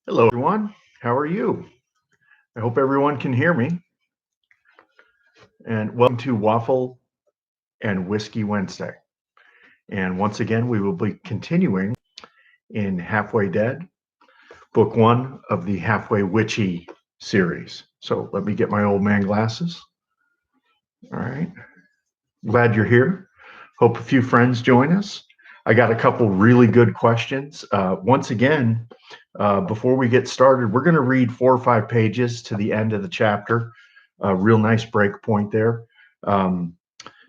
Hello, everyone. How are you? I hope everyone can hear me. And welcome to Waffle and Whiskey Wednesday. And once again, we will be continuing in Halfway Dead, book one of the Halfway Witchy series. So let me get my old man glasses. All right. Glad you're here. Hope a few friends join us. I got a couple really good questions. Once again, before we get started, we're going to read 4 or 5 pages to the end of the chapter. A real nice break point there.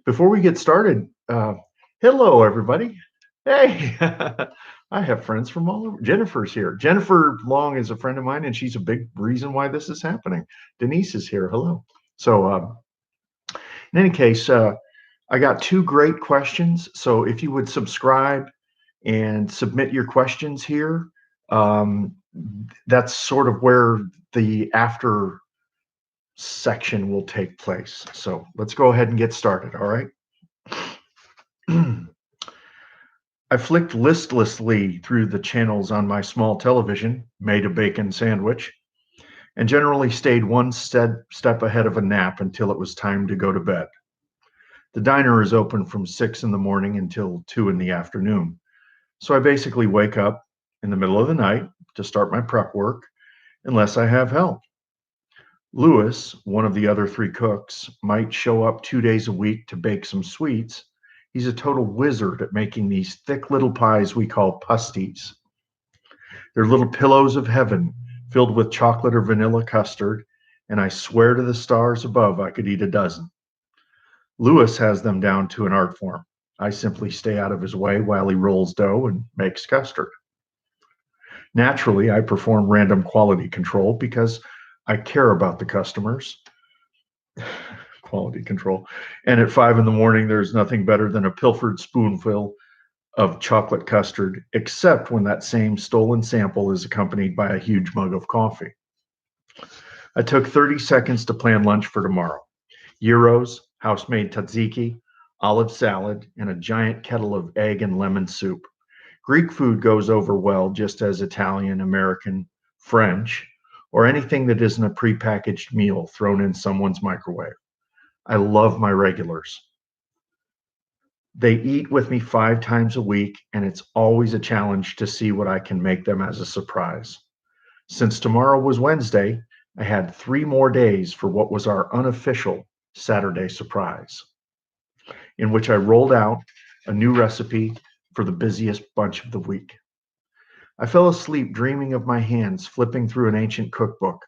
Before we get started, hello, everybody. Hey, I have friends from all over. Jennifer's here. Jennifer Long is a friend of mine, and she's a big reason why this is happening. Denise is here. Hello. So, in any case, I got 2 great questions. So, if you would subscribe and submit your questions here, that's sort of where the after section will take place. So let's go ahead and get started, all right? I flicked listlessly through the channels on my small television, made a bacon sandwich, and generally stayed one step ahead of a nap until it was time to go to bed. The diner is open from 6 in the morning until 2 in the afternoon. So I basically wake up in the middle of the night to start my prep work, unless I have help. Lewis, one of the other 3 cooks, might show up 2 days a week to bake some sweets. He's a total wizard at making these thick little pies we call pasties. They're little pillows of heaven filled with chocolate or vanilla custard, and I swear to the stars above I could eat a dozen. Lewis has them down to an art form. I simply stay out of his way while he rolls dough and makes custard. Naturally, I perform random quality control because I care about the customers. Quality control. And at 5 in the morning, there's nothing better than a pilfered spoonful of chocolate custard, except when that same stolen sample is accompanied by a huge mug of coffee. I took 30 seconds to plan lunch for tomorrow. Gyros, house-made tzatziki, olive salad, and a giant kettle of egg and lemon soup. Greek food goes over well, just as Italian, American, French, or anything that isn't a prepackaged meal thrown in someone's microwave. I love my regulars. They eat with me 5 times a week, and it's always a challenge to see what I can make them as a surprise. Since tomorrow was Wednesday, I had 3 more days for what was our unofficial Saturday surprise, in which I rolled out a new recipe for the busiest bunch of the week. I fell asleep dreaming of my hands flipping through an ancient cookbook,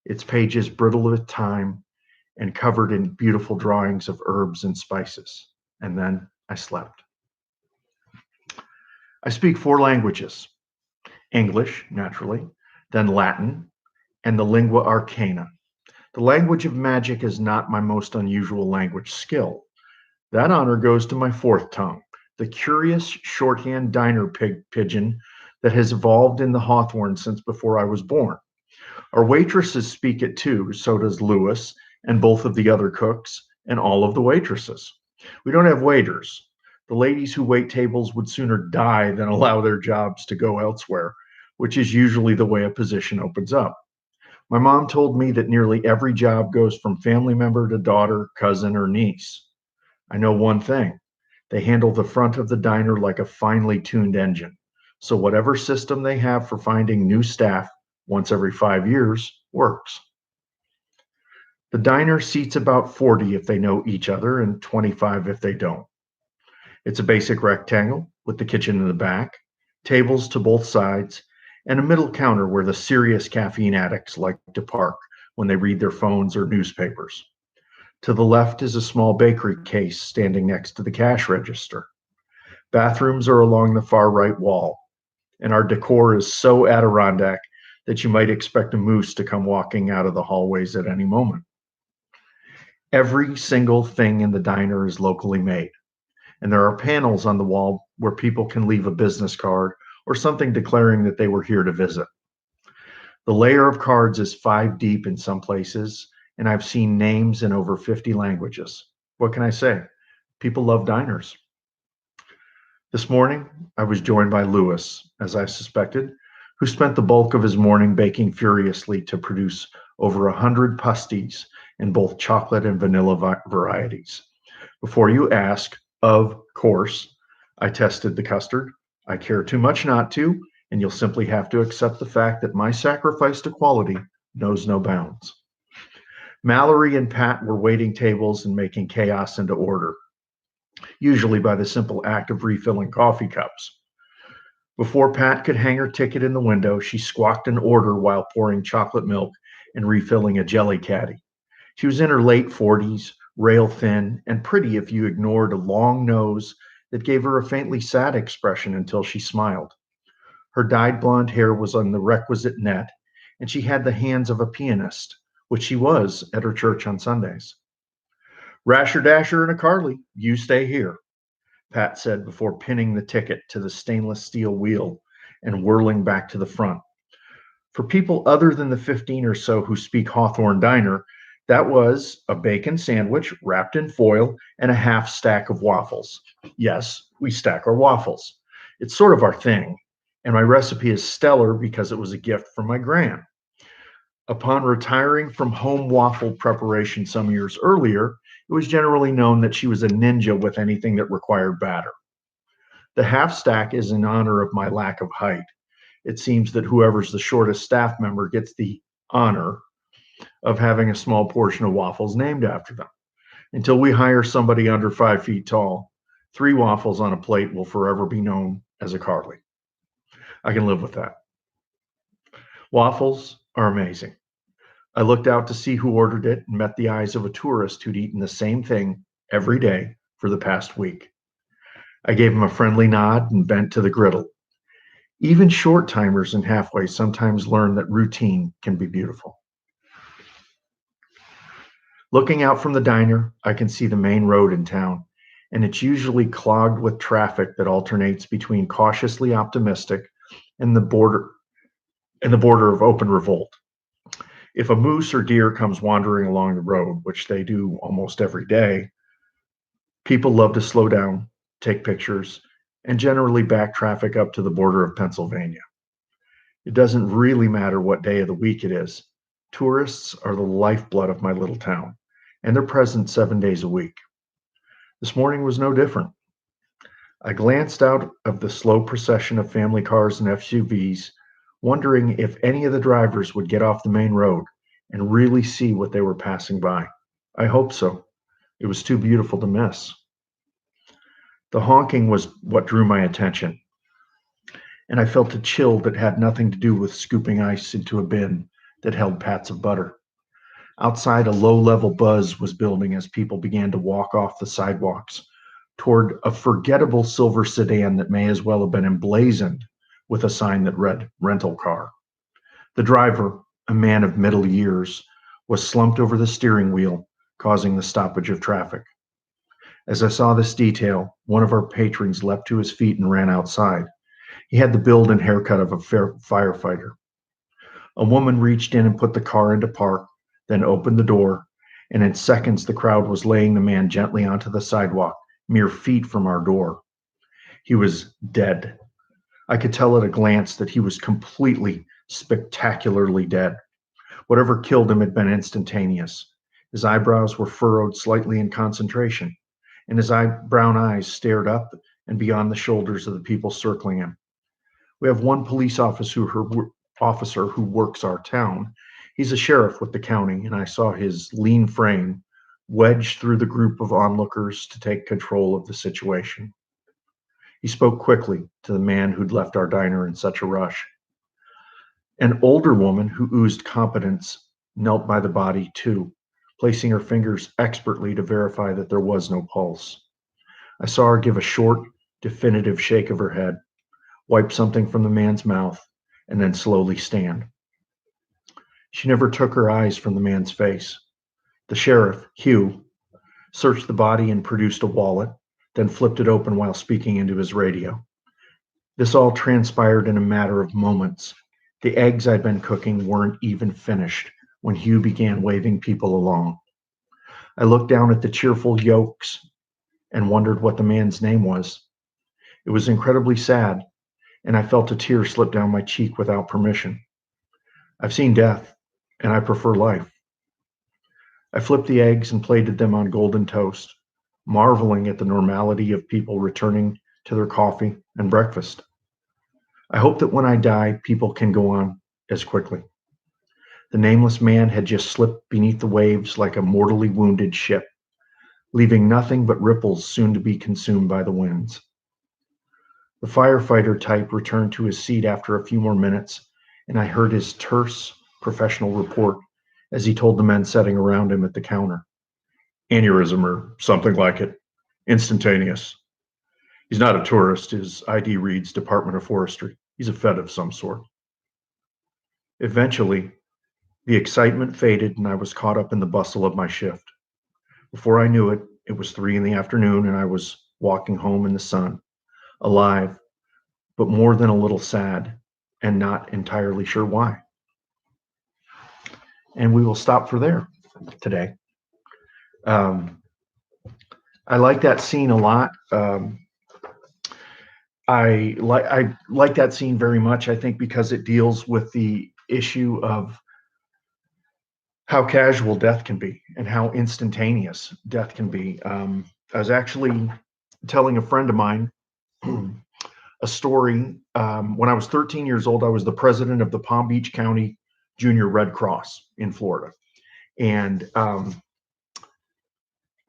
its pages brittle with time and covered in beautiful drawings of herbs and spices. And then I slept. I speak 4 languages: English, naturally, then Latin, and the lingua arcana. The language of magic is not my most unusual language skill. That honor goes to my 4th tongue, the curious shorthand diner pigeon that has evolved in the Hawthorne since before I was born. Our waitresses speak it too, so does Lewis and both of the other cooks and all of the waitresses. We don't have waiters. The ladies who wait tables would sooner die than allow their jobs to go elsewhere, which is usually the way a position opens up. My mom told me that nearly every job goes from family member to daughter, cousin, or niece. I know one thing: they handle the front of the diner like a finely tuned engine. So whatever system they have for finding new staff once every 5 years works. The diner seats about 40 if they know each other and 25 if they don't. It's a basic rectangle with the kitchen in the back, tables to both sides, and a middle counter where the serious caffeine addicts like to park when they read their phones or newspapers. To the left is a small bakery case standing next to the cash register. Bathrooms are along the far right wall, and our decor is so Adirondack that you might expect a moose to come walking out of the hallways at any moment. Every single thing in the diner is locally made, and there are panels on the wall where people can leave a business card or something declaring that they were here to visit. The layer of cards is 5 deep in some places, and I've seen names in over 50 languages. What can I say? People love diners. This morning, I was joined by Lewis, as I suspected, who spent the bulk of his morning baking furiously to produce over 100 pasties in both chocolate and vanilla varieties. Before you ask, of course, I tested the custard. I care too much not to, and you'll simply have to accept the fact that my sacrifice to quality knows no bounds. Mallory and Pat were waiting tables and making chaos into order, usually by the simple act of refilling coffee cups. Before Pat could hang her ticket in the window, she squawked an order while pouring chocolate milk and refilling a jelly caddy. She was in her late 40s, rail thin, and pretty if you ignored a long nose that gave her a faintly sad expression until she smiled. Her dyed blonde hair was on the requisite net, and she had the hands of a pianist, which she was at her church on Sundays. Rasher Dasher and a Carly, you stay here, Pat said before pinning the ticket to the stainless steel wheel and whirling back to the front. For people other than the 15 or so who speak Hawthorne Diner, that was a bacon sandwich wrapped in foil and a half stack of waffles. Yes, we stack our waffles. It's sort of our thing, and my recipe is stellar because it was a gift from my gran. Upon retiring from home waffle preparation some years earlier, it was generally known that she was a ninja with anything that required batter. The half stack is in honor of my lack of height. It seems that whoever's the shortest staff member gets the honor of having a small portion of waffles named after them. Until we hire somebody under 5 feet tall, 3 waffles on a plate will forever be known as a Carly. I can live with that. Waffles are amazing. I looked out to see who ordered it and met the eyes of a tourist who'd eaten the same thing every day for the past week. I gave him a friendly nod and bent to the griddle. Even short timers and halfway sometimes learn that routine can be beautiful. Looking out from the diner, I can see the main road in town, and it's usually clogged with traffic that alternates between cautiously optimistic and the border of open revolt. If a moose or deer comes wandering along the road, which they do almost every day, people love to slow down, take pictures, and generally back traffic up to the border of Pennsylvania. It doesn't really matter what day of the week it is. Tourists are the lifeblood of my little town, and they're present 7 days a week. This morning was no different. I glanced out of the slow procession of family cars and SUVs, wondering if any of the drivers would get off the main road and really see what they were passing by. I hope so. It was too beautiful to miss. The honking was what drew my attention, and I felt a chill that had nothing to do with scooping ice into a bin that held pats of butter. Outside, a low level buzz was building as people began to walk off the sidewalks toward a forgettable silver sedan that may as well have been emblazoned with a sign that read rental car. The driver, a man of middle years, was slumped over the steering wheel, causing the stoppage of traffic. As I saw this detail, one of our patrons leapt to his feet and ran outside. He had the build and haircut of a firefighter. A woman reached in and put the car into park, then opened the door, and in seconds the crowd was laying the man gently onto the sidewalk, mere feet from our door. He was dead. I could tell at a glance that he was completely, spectacularly dead. Whatever killed him had been instantaneous. His eyebrows were furrowed slightly in concentration, and his brown eyes stared up and beyond the shoulders of the people circling him. We have one police officer who works our town. He's a sheriff with the county, and I saw his lean frame wedged through the group of onlookers to take control of the situation. He spoke quickly to the man who'd left our diner in such a rush. An older woman who oozed competence knelt by the body, too, placing her fingers expertly to verify that there was no pulse. I saw her give a short, definitive shake of her head, wipe something from the man's mouth, and then slowly stand. She never took her eyes from the man's face. The sheriff, Hugh, searched the body and produced a wallet, then flipped it open while speaking into his radio. This all transpired in a matter of moments. The eggs I'd been cooking weren't even finished when Hugh began waving people along. I looked down at the cheerful yolks and wondered what the man's name was. It was incredibly sad, and I felt a tear slip down my cheek without permission. I've seen death, and I prefer life. I flipped the eggs and plated them on golden toast, marveling at the normality of people returning to their coffee and breakfast. I hope that when I die, people can go on as quickly. The nameless man had just slipped beneath the waves like a mortally wounded ship, leaving nothing but ripples soon to be consumed by the winds. The firefighter type returned to his seat after a few more minutes, and I heard his terse, professional report as he told the men sitting around him at the counter. Aneurysm or something like it. Instantaneous. He's not a tourist. His ID reads Department of Forestry. He's a Fed of some sort. Eventually, the excitement faded and I was caught up in the bustle of my shift. Before I knew it, it was 3 in the afternoon and I was walking home in the sun, alive, but more than a little sad and not entirely sure why. And we will stop for there today. I like that scene a lot. I like that scene very much. I think because it deals with the issue of how casual death can be and how instantaneous death can be. I was actually telling a friend of mine a story. When I was 13 years old, I was the president of the Palm Beach County Junior Red Cross in Florida. And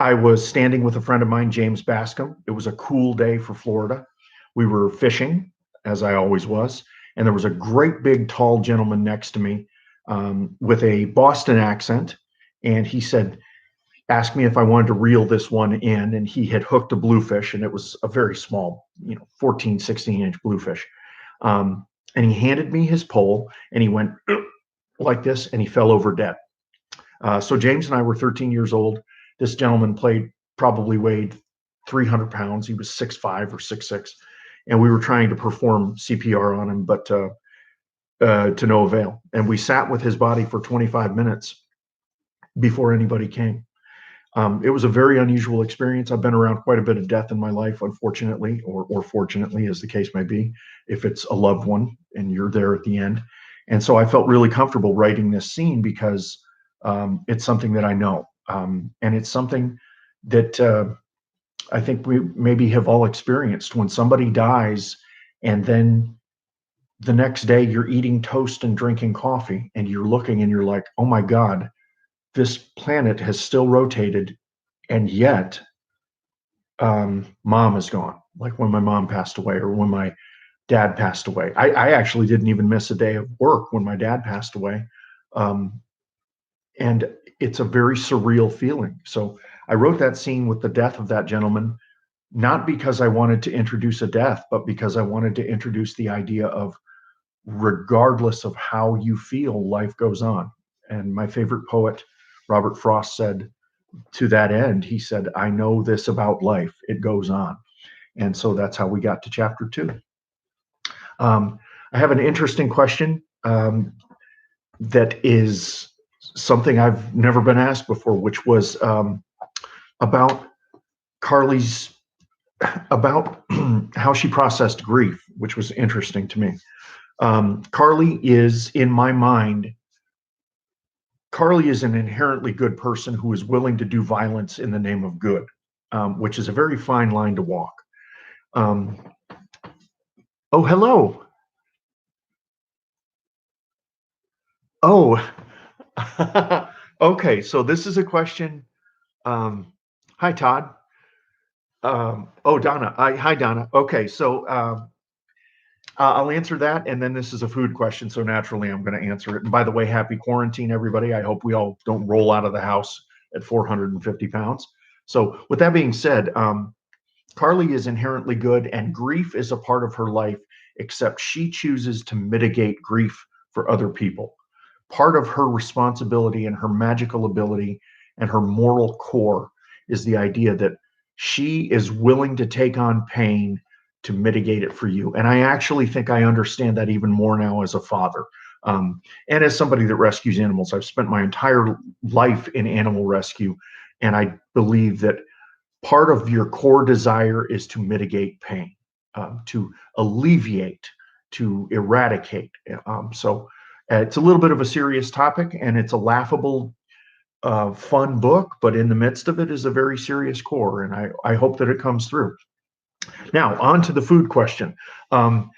I was standing with a friend of mine, James Bascom. It was a cool day for Florida. We were fishing, as I always was, and there was a great big tall gentleman next to me with a Boston accent, and he asked me if I wanted to reel this one in, and he had hooked a bluefish, and it was a very small, 14, 16-inch bluefish. And he handed me his pole, and he went like this, and he fell over dead. So James and I were 13 years old. This gentleman probably weighed 300 pounds. He was 6'5" or 6'6", and we were trying to perform CPR on him, but to no avail. And we sat with his body for 25 minutes before anybody came. It was a very unusual experience. I've been around quite a bit of death in my life, unfortunately, or fortunately, as the case may be, if it's a loved one and you're there at the end. And so I felt really comfortable writing this scene because it's something that I know. And it's something that I think we maybe have all experienced when somebody dies and then the next day you're eating toast and drinking coffee and you're looking and you're like, oh my God, this planet has still rotated and yet mom is gone. Like when my mom passed away or when my dad passed away. I actually didn't even miss a day of work when my dad passed away. And it's a very surreal feeling. So I wrote that scene with the death of that gentleman, not because I wanted to introduce a death, but because I wanted to introduce the idea of regardless of how you feel, life goes on. And my favorite poet, Robert Frost, said to that end, he said, I know this about life, it goes on. And so that's how we got to chapter 2. I have an interesting question that is something I've never been asked before, which was about Carly's, about how she processed grief, which was interesting to me. Carly is, in my mind, Carly is an inherently good person who is willing to do violence in the name of good, which is a very fine line to walk. Oh, hello. Oh, okay. So this is a question. Hi, Todd. Oh, Donna. Hi, Donna. Okay, so I'll answer that, and then this is a food question, so naturally I'm going to answer it. And by the way, happy quarantine, everybody. I hope we all don't roll out of the house at 450 pounds. So with that being said, Carly is inherently good, and grief is a part of her life, except she chooses to mitigate grief for other people. Part of her responsibility and her magical ability and her moral core is the idea that she is willing to take on pain to mitigate it for you. And I actually think I understand that even more now as a father. And as somebody that rescues animals. I've spent my entire life in animal rescue. And I believe that part of your core desire is to mitigate pain. to alleviate, to eradicate. So it's a little bit of a serious topic, and it's a laughable, fun book, but in the midst of it is a very serious core, and I hope that it comes through. Now, on to the food question. Um,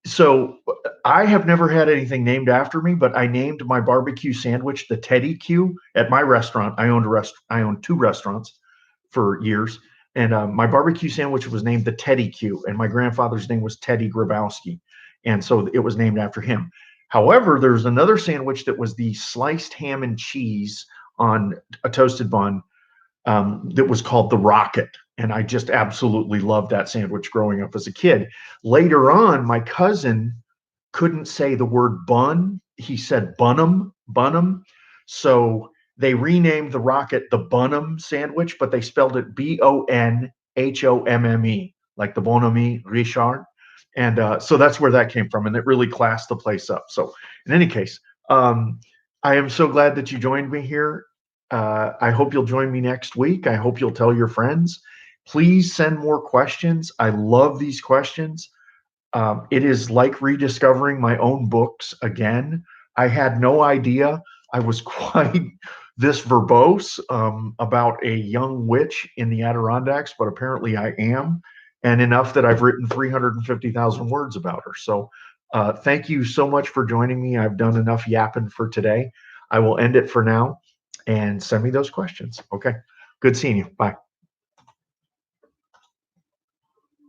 so I have never had anything named after me, but I named my barbecue sandwich the Teddy Q at my restaurant. I owned two restaurants for years, and my barbecue sandwich was named the Teddy Q, and my grandfather's name was Teddy Grabowski, and so it was named after him. However, there's another sandwich that was the sliced ham and cheese on a toasted bun, that was called the Rocket. And I just absolutely loved that sandwich growing up as a kid. Later on, my cousin couldn't say the word bun. He said bunum, bunum. So they renamed the Rocket the Bunum sandwich, but they spelled it Bonhomme, like the Bonhomme Richard. And so that's where that came from. And it really classed the place up. So, in any case, I am so glad that you joined me here. I hope you'll join me next week. I hope you'll tell your friends. Please send more questions. I love these questions. It is like rediscovering my own books again. I had no idea I was quite this verbose about a young witch in the Adirondacks, but apparently I am, and enough that I've written 350,000 words about her. So thank you so much for joining me. I've done enough yapping for today. I will end it for now, and send me those questions. Okay. Good seeing you. Bye.